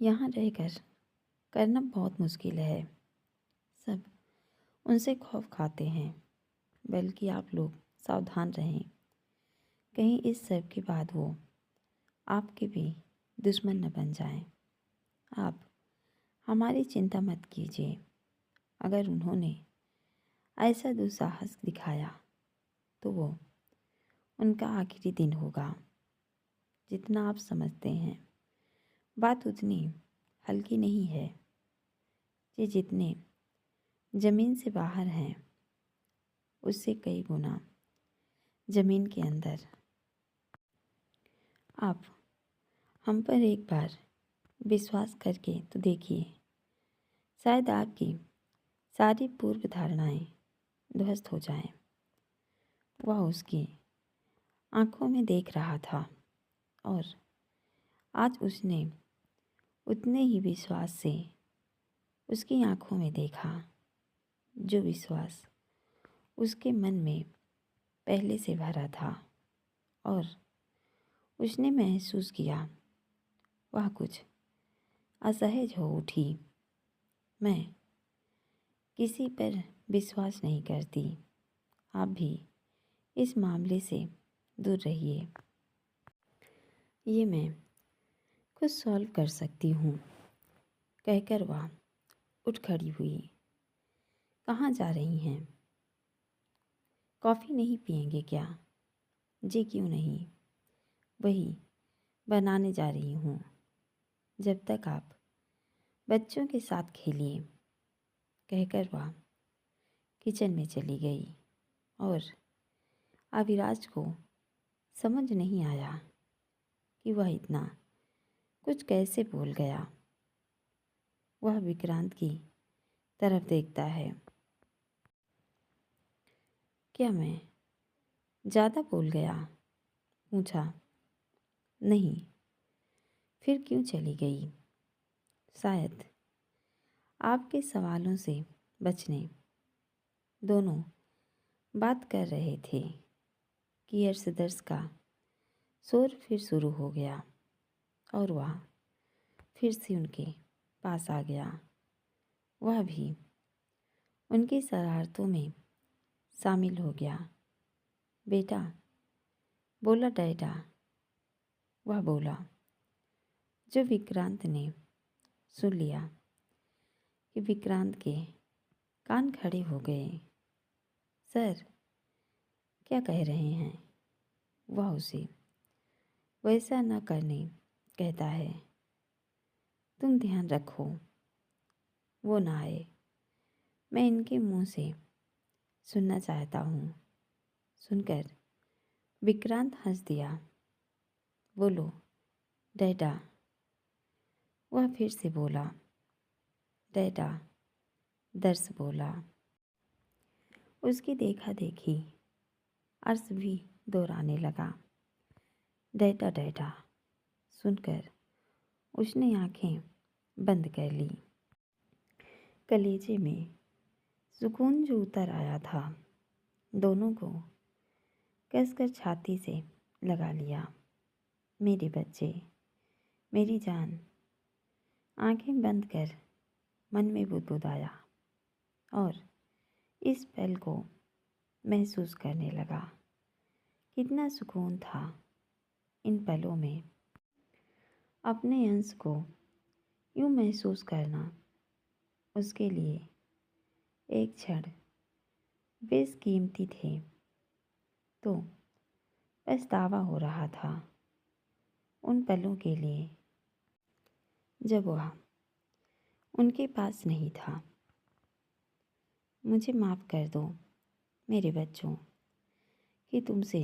यहाँ रहकर करना बहुत मुश्किल है। सब उनसे खौफ खाते हैं, बल्कि आप लोग सावधान रहें। कहीं इस सब के बाद वो आपके भी दुश्मन न बन जाएं। आप हमारी चिंता मत कीजिए। अगर उन्होंने ऐसा दुस्साहस दिखाया तो वो उनका आखिरी दिन होगा। जितना आप समझते हैं बात उतनी हल्की नहीं है। ये जितने ज़मीन से बाहर हैं उससे कई गुना ज़मीन के अंदर। आप हम पर एक बार विश्वास करके तो देखिए, शायद आपकी सारी पूर्व धारणाएं ध्वस्त हो जाएं। वह उसकी आंखों में देख रहा था और आज उसने उतने ही विश्वास से उसकी आंखों में देखा जो विश्वास उसके मन में पहले से भरा था। और उसने महसूस किया वह कुछ असहज हो उठी। मैं किसी पर विश्वास नहीं करती। आप भी इस मामले से दूर रहिए। ये मैं खुद सॉल्व कर सकती हूँ, कहकर वह उठ खड़ी हुई। कहाँ जा रही हैं? कॉफ़ी नहीं पिएंगे क्या? जी क्यों नहीं, वही बनाने जा रही हूँ। जब तक आप बच्चों के साथ खेलिए, कहकर वह किचन में चली गई। और अविराज को समझ नहीं आया कि वह इतना कुछ कैसे बोल गया। वह विक्रांत की तरफ देखता है। क्या मैं ज़्यादा बोल गया? पूछा। नहीं, फिर क्यों चली गई? शायद आपके सवालों से बचने। दोनों बात कर रहे थे कि अर्शदर्श का शोर फिर शुरू हो गया और वह फिर से उनके पास आ गया। वह भी उनकी शरारतों में शामिल हो गया। बेटा, बोला डैडा, वह बोला। जो विक्रांत ने सुन लिया कि विक्रांत के कान खड़े हो गए। सर, क्या कह रहे हैं? वह उसे वैसा न करने कहता है। तुम ध्यान रखो वो ना आए। मैं इनके मुंह से सुनना चाहता हूँ। सुनकर विक्रांत हंस दिया। बोलो डैडा, वह फिर से बोला। डैडा, दर्श बोला। उसकी देखा देखी अर्श भी दोहराने लगा। डैडा डैडा सुनकर उसने आंखें बंद कर ली। कलेजे में सुकून जो उतर आया था, दोनों को कसकर छाती से लगा लिया। मेरे बच्चे, मेरी जान। आंखें बंद कर मन में बुदबुदाया और इस पल को महसूस करने लगा। कितना सुकून था इन पलों में। अपने अंश को यूँ महसूस करना उसके लिए एक क्षण बेशकीमती थे। तो पछतावा हो रहा था उन पलों के लिए जब वह उनके पास नहीं था। मुझे माफ़ कर दो मेरे बच्चों कि तुमसे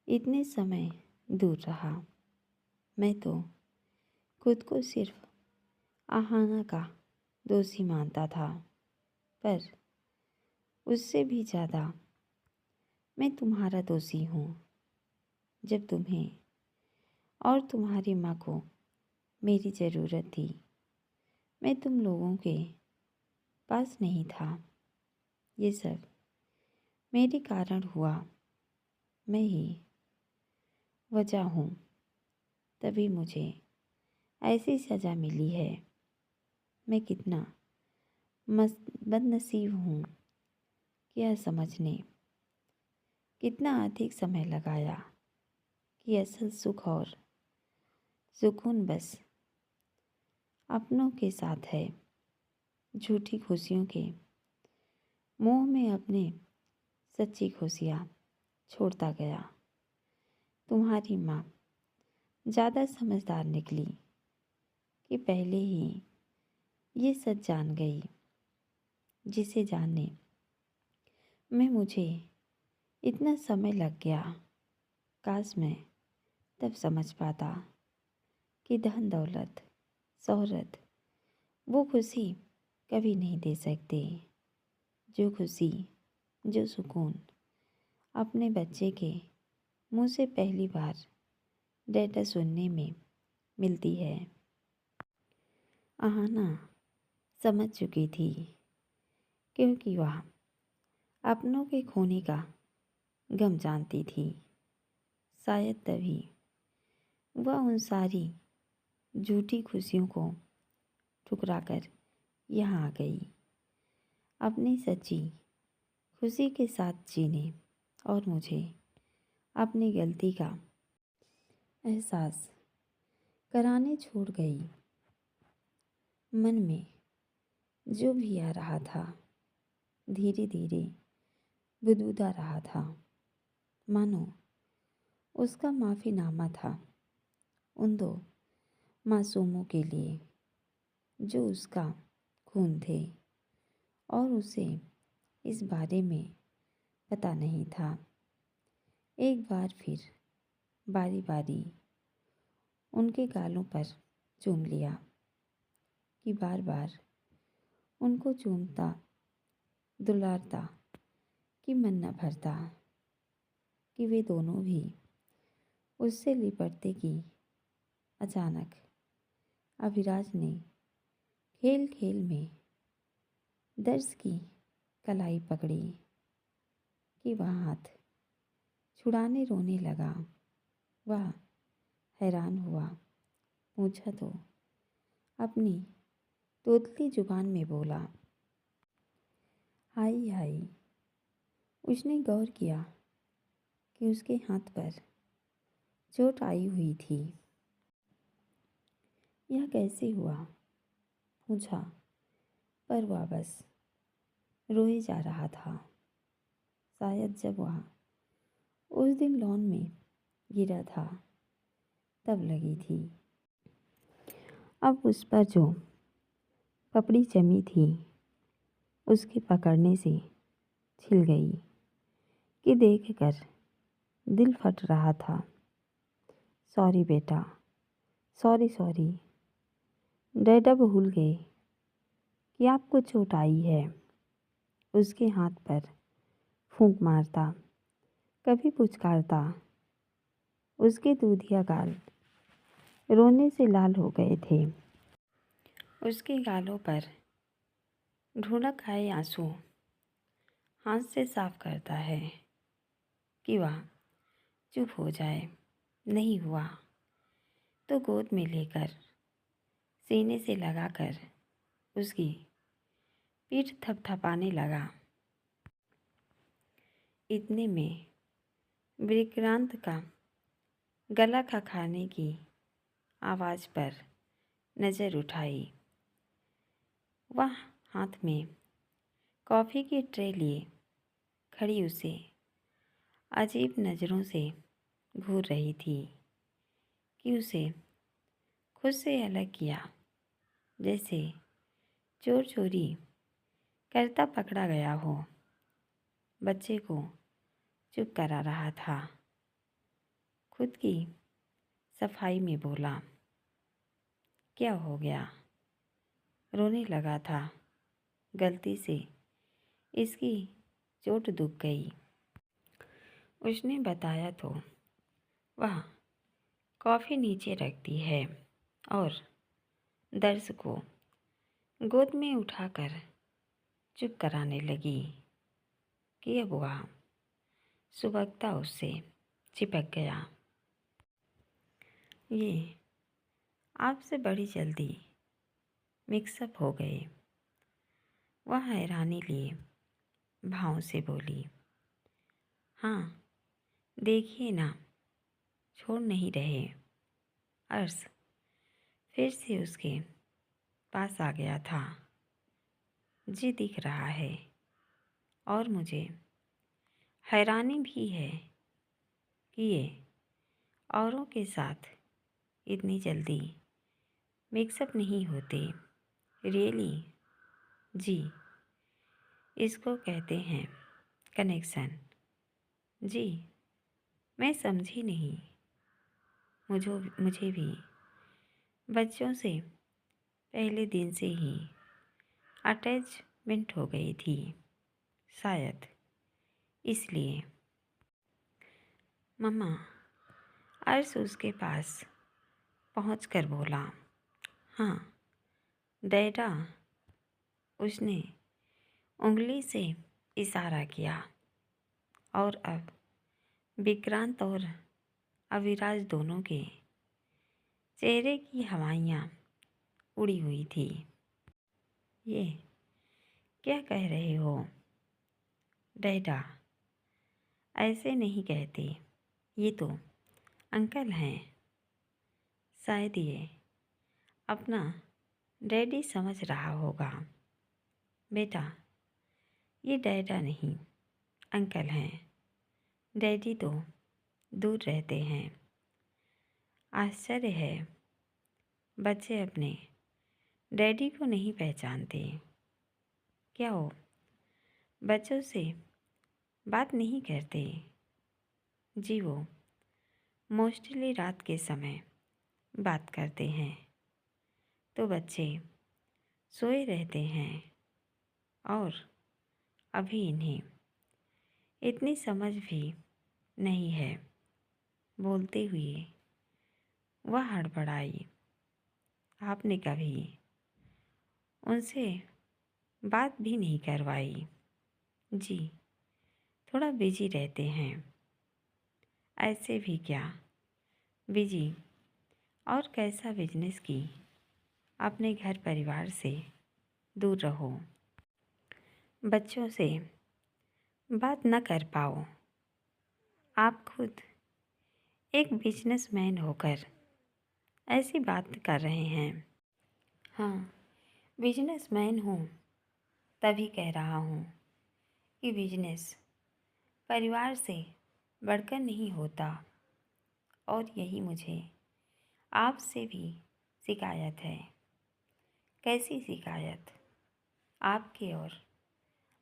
इतने समय दूर रहा। मैं तो खुद को सिर्फ आहाना का दोषी मानता था, पर उससे भी ज़्यादा मैं तुम्हारा दोषी हूँ। जब तुम्हें और तुम्हारी माँ को मेरी ज़रूरत थी, मैं तुम लोगों के पास नहीं था। ये सब मेरे कारण हुआ। मैं ही वजह हूँ। तभी मुझे ऐसी सज़ा मिली है। मैं कितना बदनसीब हूँ कि यह समझने कितना अधिक समय लगाया कि असल सुख और सुकून बस अपनों के साथ है। झूठी खुशियों के मुंह में अपने सच्ची खुशियाँ छोड़ता गया। तुम्हारी माँ ज़्यादा समझदार निकली कि पहले ही ये सच जान गई, जिसे जानने में मुझे इतना समय लग गया। काश मैं तब समझ पाता कि धन दौलत शोहरत वो खुशी कभी नहीं दे सकते। जो खुशी जो सुकून अपने बच्चे के मुँह से पहली बार डेटा सुनने में मिलती है। आहाना समझ चुकी थी, क्योंकि वह अपनों के खोने का गम जानती थी। शायद तभी वह उन सारी झूठी खुशियों को ठुकराकर यहाँ आ गई, अपनी सच्ची खुशी के साथ जीने और मुझे अपनी गलती का एहसास कराने छोड़ गई। मन में जो भी आ रहा था धीरे धीरे बुदबुदा रहा था, मानो उसका माफ़ीनामा था उन दो मासूमों के लिए जो उसका खून थे और उसे इस बारे में पता नहीं था। एक बार फिर बारी बारी उनके गालों पर चूम लिया कि बार बार उनको चूमता दुलारता कि मन न भरता कि वे दोनों भी उससे लिपटते कि अचानक अभिराज ने खेल खेल में दर्श की कलाई पकड़ी कि वह हाथ छुड़ाने रोने लगा। वह हैरान हुआ, पूछा तो अपनी तोतली जुबान में बोला, हाय हाय। उसने गौर किया कि उसके हाथ पर चोट आई हुई थी। यह कैसे हुआ? पूछा, पर वह बस रोए जा रहा था। शायद जब वह उस दिन लॉन में गिरा था तब लगी थी। अब उस पर जो पपड़ी जमी थी उसके पकड़ने से छिल गई कि देखकर दिल फट रहा था। सॉरी बेटा, सॉरी सॉरी। डैडा भूल गए कि आपको चोट आई है। उसके हाथ पर फूंक मारता, कभी पुचकारता। उसके दूधिया गाल रोने से लाल हो गए थे। उसके गालों पर ढुलक आए आंसू हाथ से साफ करता है कि वह चुप हो जाए। नहीं हुआ तो गोद में लेकर सीने से लगाकर उसकी पीठ थपथपाने लगा। इतने में विक्रांत का गला खखाने की आवाज़ पर नज़र उठाई। वह हाथ में कॉफ़ी की ट्रे लिए खड़ी उसे अजीब नज़रों से घूर रही थी कि उसे खुद से अलग किया, जैसे चोर चोरी करता पकड़ा गया हो। बच्चे को चुप करा रहा था। खुद की सफाई में बोला, क्या हो गया? रोने लगा था। गलती से इसकी चोट दुख गई। उसने बताया तो वह कॉफ़ी नीचे रखती है और दर्श को गोद में उठाकर चुप कराने लगी कि अब वह सुबकता उससे चिपक गया। ये आपसे बड़ी जल्दी मिक्सअप हो गए। वह हैरानी लिए भाव से बोली, हाँ देखिए ना, छोड़ नहीं रहे। अर्श फिर से उसके पास आ गया था। जी दिख रहा है, और मुझे हैरानी भी है कि ये औरों के साथ इतनी जल्दी मिक्सअप नहीं होते। रियली जी, इसको कहते हैं कनेक्शन। जी मैं समझी नहीं। मुझे भी बच्चों से पहले दिन से ही अटैचमेंट हो गई थी, शायद इसलिए। मम्मा, अर्श उसके पास पहुंचकर बोला, हाँ डैडा। उसने उंगली से इशारा किया और अब विक्रांत और अविराज दोनों के चेहरे की हवाइयाँ उड़ी हुई थी। ये क्या कह रहे हो डैडा? ऐसे नहीं कहते, ये तो अंकल हैं। शायद ये अपना डैडी समझ रहा होगा। बेटा, ये डैडा नहीं अंकल हैं। डैडी तो दूर रहते हैं। आश्चर्य है, बच्चे अपने डैडी को नहीं पहचानते। क्या वो बच्चों से बात नहीं करते? जी वो मोस्टली रात के समय बात करते हैं, तो बच्चे सोए रहते हैं और अभी इन्हें इतनी समझ भी नहीं है। बोलते हुए वह हड़बड़ाई, आपने कभी उनसे बात भी नहीं करवाई? जी थोड़ा बिजी रहते हैं। ऐसे भी क्या बिजी, और कैसा बिजनेस की अपने घर परिवार से दूर रहो, बच्चों से बात न कर पाओ। आप खुद एक बिजनेसमैन होकर ऐसी बात कर रहे हैं। हाँ बिजनेसमैन हूँ, तभी कह रहा हूँ कि बिजनेस परिवार से बढ़कर नहीं होता। और यही मुझे आपसे भी शिकायत है। कैसी शिकायत? आपके और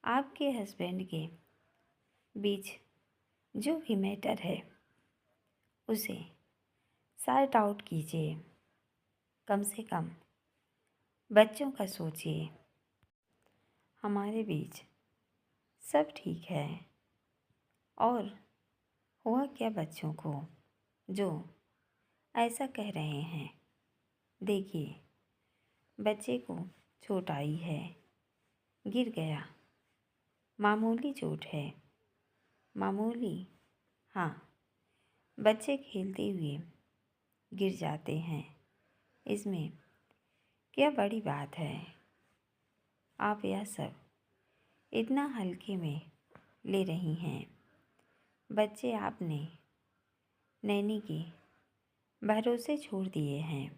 आपके हस्बैंड के बीच जो भी मैटर है उसे सॉर्ट आउट कीजिए। कम से कम बच्चों का सोचिए। हमारे बीच सब ठीक है, और हुआ क्या बच्चों को जो ऐसा कह रहे हैं? देखिए बच्चे को चोट आई है, गिर गया, मामूली चोट है। मामूली? हाँ, बच्चे खेलते हुए गिर जाते हैं, इसमें क्या बड़ी बात है? आप यह सब इतना हल्के में ले रही हैं। बच्चे आपने नैनी के भरोसे छोड़ दिए हैं।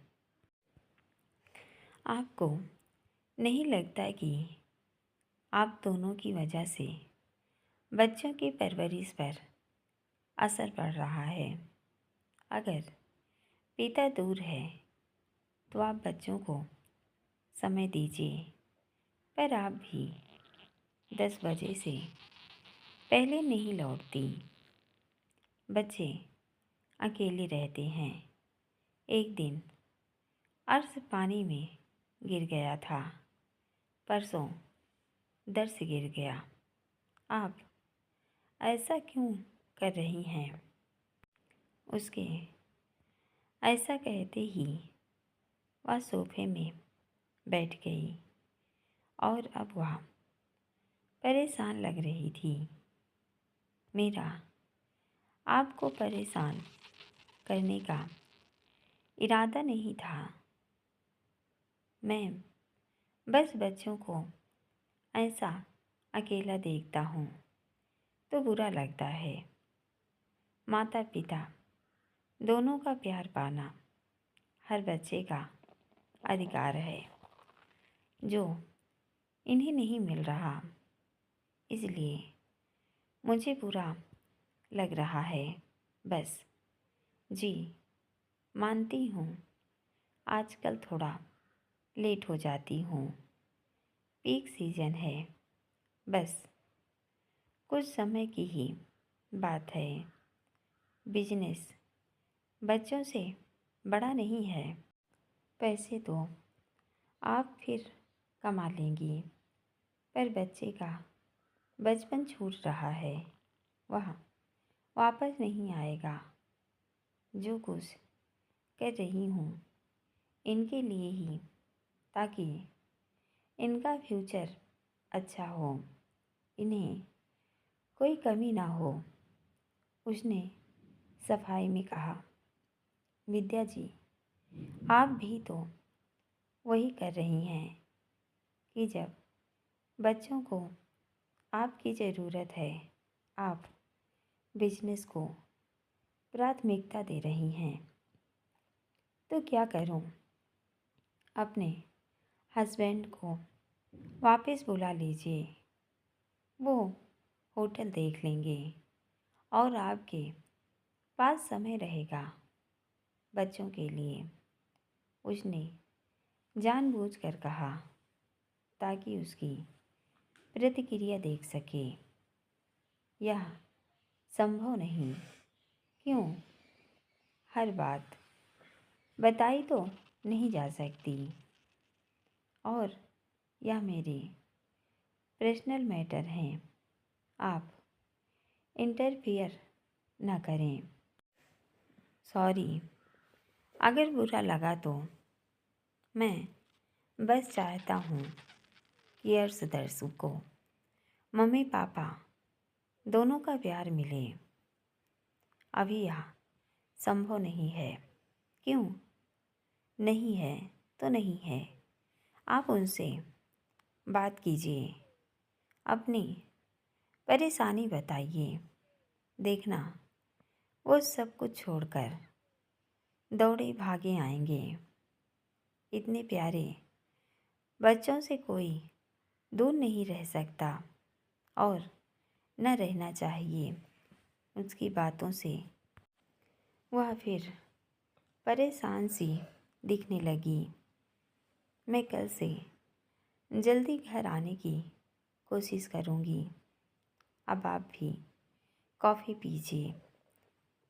आपको नहीं लगता कि आप दोनों की वजह से बच्चों की परवरिश पर असर पड़ रहा है? अगर पिता दूर है तो आप बच्चों को समय दीजिए, पर आप भी 10 बजे से पहले नहीं लौटती। बच्चे अकेले रहते हैं। एक दिन अर्श पानी में गिर गया था, परसों दर्श गिर गया। आप ऐसा क्यों कर रही हैं? उसके ऐसा कहते ही वह सोफे में बैठ गई और अब वह परेशान लग रही थी। मेरा आपको परेशान करने का इरादा नहीं था, मैं बस बच्चों को ऐसा अकेला देखता हूँ तो बुरा लगता है। माता पिता दोनों का प्यार पाना हर बच्चे का अधिकार है, जो इन्हें नहीं मिल रहा। इसलिए मुझे बुरा लग रहा है। बस जी, मानती हूँ आजकल थोड़ा लेट हो जाती हूँ। पीक सीजन है, बस कुछ समय की ही बात है। बिजनेस बच्चों से बड़ा नहीं है। पैसे तो आप फिर कमा लेंगी, पर बच्चे का बचपन छूट रहा है, वह वापस नहीं आएगा। जो कुछ कर रही हूँ इनके लिए ही, ताकि इनका फ्यूचर अच्छा हो, इन्हें कोई कमी ना हो। उसने सफाई में कहा। विद्या जी, आप भी तो वही कर रही हैं कि जब बच्चों को आपकी ज़रूरत है, आप बिजनेस को प्राथमिकता दे रही हैं। तो क्या करूं? अपने हस्बैंड को वापस बुला लीजिए, वो होटल देख लेंगे और आपके पास समय रहेगा बच्चों के लिए। उसने जानबूझकर कहा ताकि उसकी प्रतिक्रिया देख सके। यह संभव नहीं। क्यों? हर बात बताई तो नहीं जा सकती, और यह मेरे पर्सनल मैटर हैं। आप इंटरफियर न करें। सॉरी, अगर बुरा लगा तो। मैं बस चाहता हूँ कि अर्शदर्शु को मम्मी पापा दोनों का प्यार मिले। अभी यह संभव नहीं है। क्यों नहीं है? तो नहीं है। आप उनसे बात कीजिए, अपनी परेशानी बताइए। देखना, वो सब कुछ छोड़कर दौड़े भागे आएंगे। इतने प्यारे बच्चों से कोई दूर नहीं रह सकता, और न रहना चाहिए। उसकी बातों से वह फिर परेशान सी दिखने लगी। मैं कल से जल्दी घर आने की कोशिश करूँगी। अब आप भी कॉफ़ी पीजिए,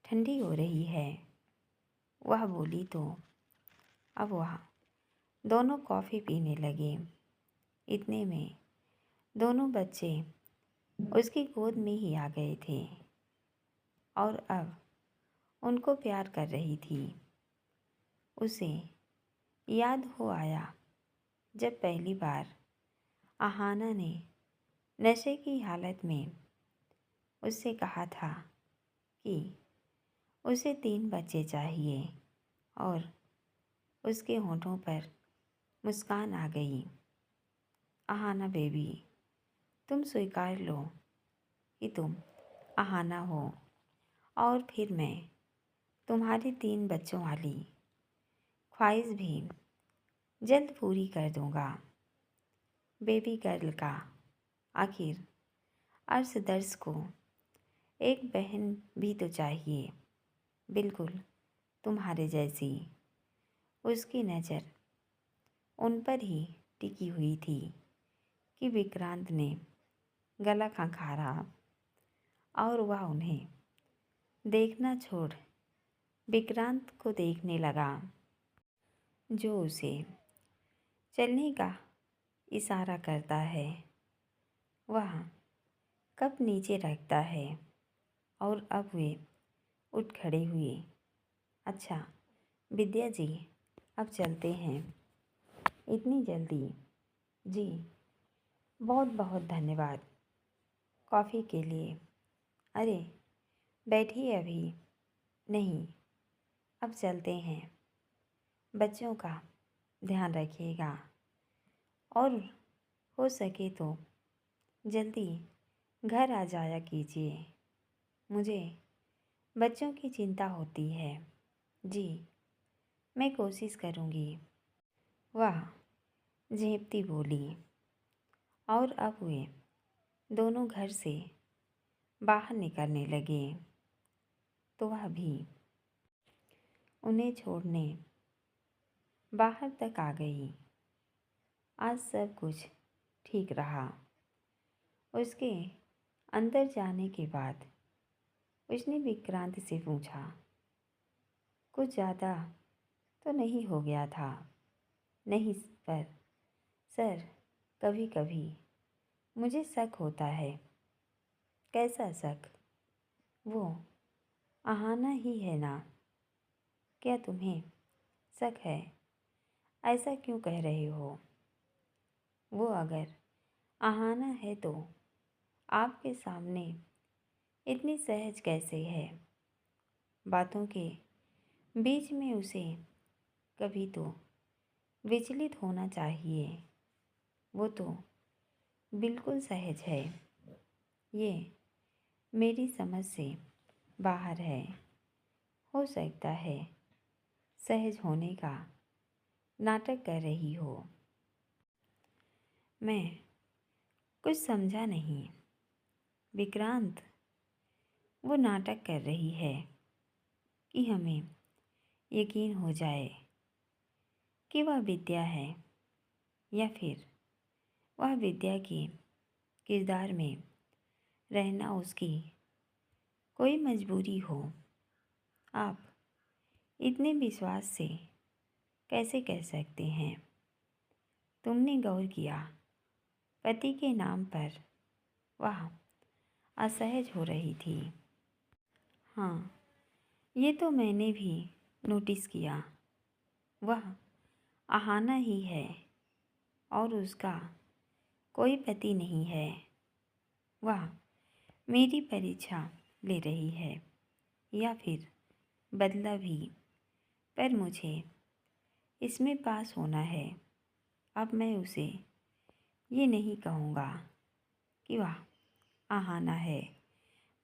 ठंडी हो रही है। वह बोली तो अब वह दोनों कॉफ़ी पीने लगे। इतने में दोनों बच्चे उसकी गोद में ही आ गए थे और अब उनको प्यार कर रही थी। उसे याद हो आया जब पहली बार आहाना ने नशे की हालत में उससे कहा था कि उसे 3 बच्चे चाहिए, और उसके होठों पर मुस्कान आ गई। आहाना बेबी, तुम स्वीकार लो कि तुम आहाना हो, और फिर मैं तुम्हारी 3 बच्चों वाली ख्वाहिश भी जल्द पूरी कर दूंगा। बेबी गर्ल का आखिर अर्शदर्श को एक बहन भी तो चाहिए, बिल्कुल तुम्हारे जैसी। उसकी नज़र उन पर ही टिकी हुई थी कि विक्रांत ने गला खंखारा, और वह उन्हें देखना छोड़ विक्रांत को देखने लगा, जो उसे चलने का इशारा करता है। वह कप नीचे रखता है, और अब वे उठ खड़े हुए। अच्छा विद्या जी, अब चलते हैं। इतनी जल्दी? जी, बहुत बहुत धन्यवाद कॉफ़ी के लिए। अरे बैठिए अभी। नहीं, अब चलते हैं। बच्चों का ध्यान रखिएगा और हो सके तो जल्दी घर आ जाया कीजिए। मुझे बच्चों की चिंता होती है। जी, मैं कोशिश करूँगी। वह झेंपती बोली और अब वे दोनों घर से बाहर निकलने लगे तो वह भी उन्हें छोड़ने बाहर तक आ गई। आज सब कुछ ठीक रहा। उसके अंदर जाने के बाद उसने विक्रांत से पूछा, कुछ ज़्यादा तो नहीं हो गया था? नहीं, पर सर, कभी कभी मुझे शक होता है। कैसा शक? वो आहाना ही है ना? क्या तुम्हें शक है? ऐसा क्यों कह रहे हो? वो अगर आहाना है तो आपके सामने इतनी सहज कैसे है? बातों के बीच में उसे कभी तो विचलित होना चाहिए। वो तो बिल्कुल सहज है। ये मेरी समझ से बाहर है। हो सकता है सहज होने का नाटक कर रही हो। मैं कुछ समझा नहीं। विक्रांत, वो नाटक कर रही है कि हमें यकीन हो जाए कि वह विद्या है या फिर वह विद्या के किरदार में रहना उसकी कोई मजबूरी हो। आप इतने विश्वास से कैसे कह सकते हैं? तुमने गौर किया, पति के नाम पर वह असहज हो रही थी। हाँ, ये तो मैंने भी नोटिस किया। वह आहाना ही है और उसका कोई पति नहीं है। वह मेरी परीक्षा ले रही है या फिर बदला भी, पर मुझे इसमें पास होना है। अब मैं उसे ये नहीं कहूँगा कि वह आहाना है,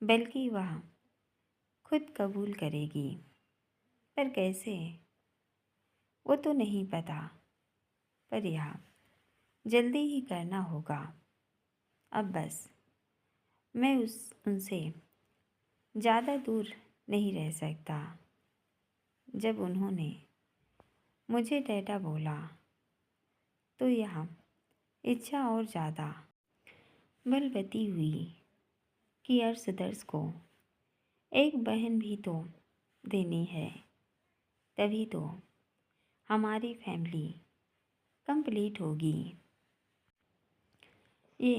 बल्कि वह खुद कबूल करेगी। पर कैसे, वो तो नहीं पता, पर यह जल्दी ही करना होगा। अब बस मैं उनसे ज़्यादा दूर नहीं रह सकता। जब उन्होंने मुझे डैडा बोला तो यह इच्छा और ज़्यादा बलवती हुई कि अर्शदर्श को एक बहन भी तो देनी है। तभी तो हमारी फैमिली कंप्लीट होगी। ये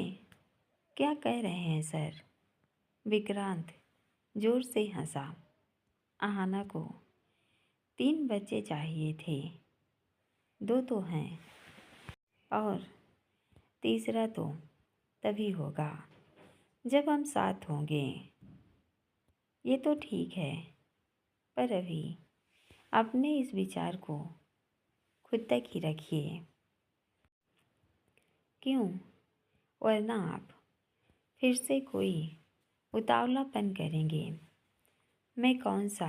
क्या कह रहे हैं सर? विक्रांत जोर से हंसा। आहाना को 3 बच्चे चाहिए थे। 2 तो हैं और तीसरा तो तभी होगा जब हम साथ होंगे। ये तो ठीक है, पर अभी अपने इस विचार को खुद तक ही रखिए। क्यों? वरना आप फिर से कोई उतावलापन करेंगे। मैं कौन सा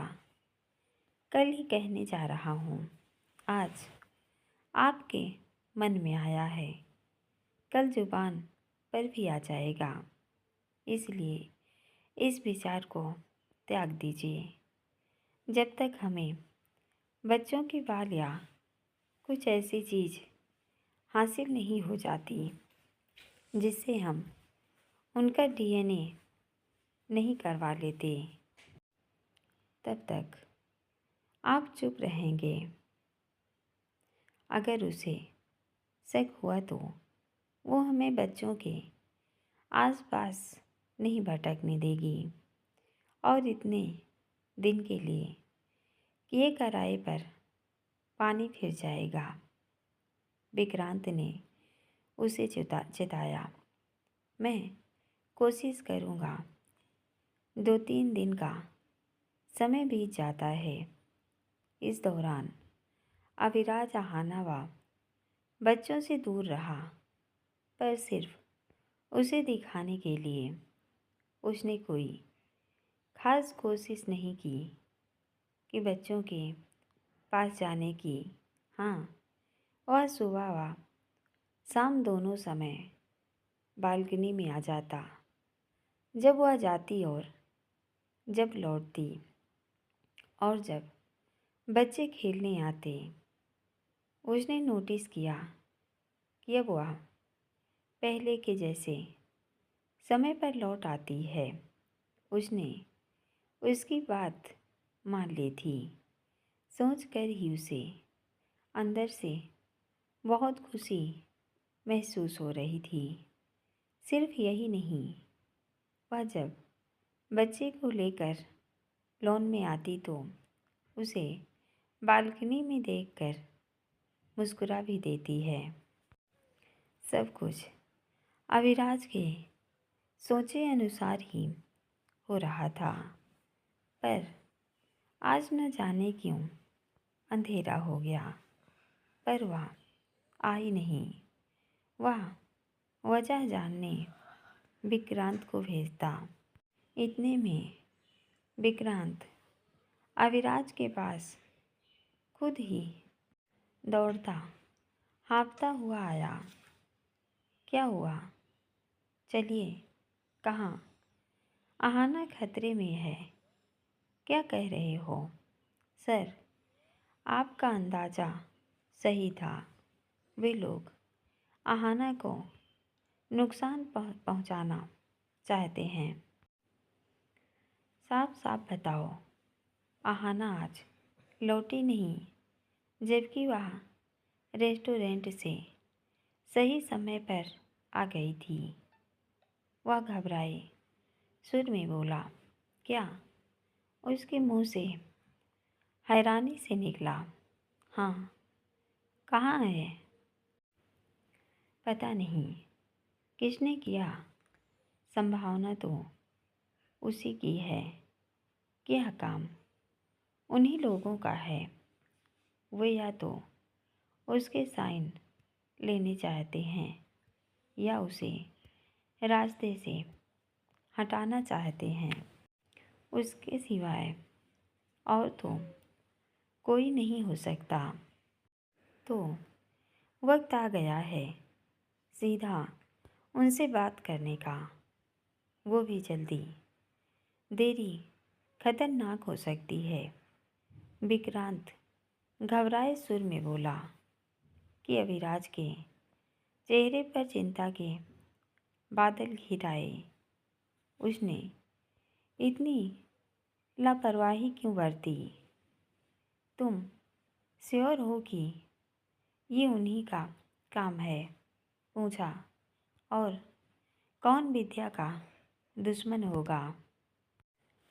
कल ही कहने जा रहा हूँ। आज आपके मन में आया है, कल जुबान पर भी आ जाएगा। इसलिए इस विचार को त्याग दीजिए। जब तक हमें बच्चों की बाल या कुछ ऐसी चीज़ हासिल नहीं हो जाती जिससे हम उनका डीएनए नहीं करवा लेते, तब तक आप चुप रहेंगे। अगर उसे शक हुआ तो वो हमें बच्चों के आसपास नहीं भटकने देगी और इतने दिन के लिए किए कराए पर पानी फिर जाएगा। विक्रांत ने उसे चिताया। मैं कोशिश करूँगा। 2-3 दिन का समय बीत जाता है। इस दौरान अविराज आहाना व बच्चों से दूर रहा, पर सिर्फ उसे दिखाने के लिए उसने कोई खास कोशिश नहीं की कि बच्चों के पास जाने की। हाँ, वह सुबह व शाम दोनों समय बालकनी में आ जाता। जब वह जाती और जब लौटती, और जब बच्चे खेलने आते, उसने नोटिस किया कि अब वह पहले के जैसे समय पर लौट आती है। उसने उसकी बात मान ली थी। सोचकर ही उसे अंदर से बहुत खुशी महसूस हो रही थी। सिर्फ यही नहीं, वह जब बच्चे को लेकर लॉन में आती तो उसे बालकनी में देखकर मुस्कुरा भी देती है। सब कुछ अविराज के सोचे अनुसार ही हो रहा था, पर आज न जाने क्यों अंधेरा हो गया। पर वह आई नहीं। वह वजह जानने विक्रांत को भेजता। इतने में विक्रांत अविराज के पास खुद ही दौड़ता हाँफता हुआ आया। क्या हुआ? चलिए, कहाँ? आहाना खतरे में है। क्या कह रहे हो? सर, आपका अंदाज़ा सही था। वे लोग आहाना को नुकसान पहुंचाना चाहते हैं। साफ साफ बताओ, आहाना आज लौटी नहीं, जबकि वह रेस्टोरेंट से सही समय पर आ गई थी। वह घबराए सुर में बोला। क्या? उसके मुंह से हैरानी से निकला। हाँ। कहाँ है? पता नहीं किसने किया। संभावना तो उसी की है कि यह काम उन्हीं लोगों का है। वे या तो उसके साइन लेने चाहते हैं या उसे रास्ते से हटाना चाहते हैं। उसके सिवाय और तो कोई नहीं हो सकता। तो वक्त आ गया है सीधा उनसे बात करने का, वो भी जल्दी। देरी खतरनाक हो सकती है। विक्रांत घबराए सुर में बोला कि अविराज के चेहरे पर चिंता के बादल घिर आए। उसने इतनी लापरवाही क्यों बरती? तुम श्योर हो कि ये उन्हीं का काम है? पूछा। और कौन विद्या का दुश्मन होगा?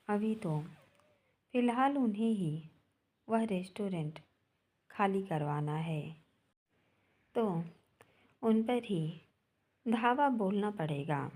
अभी तो फिलहाल उन्हें ही वह रेस्टोरेंट खाली करवाना है, तो उन पर ही धावा बोलना पड़ेगा।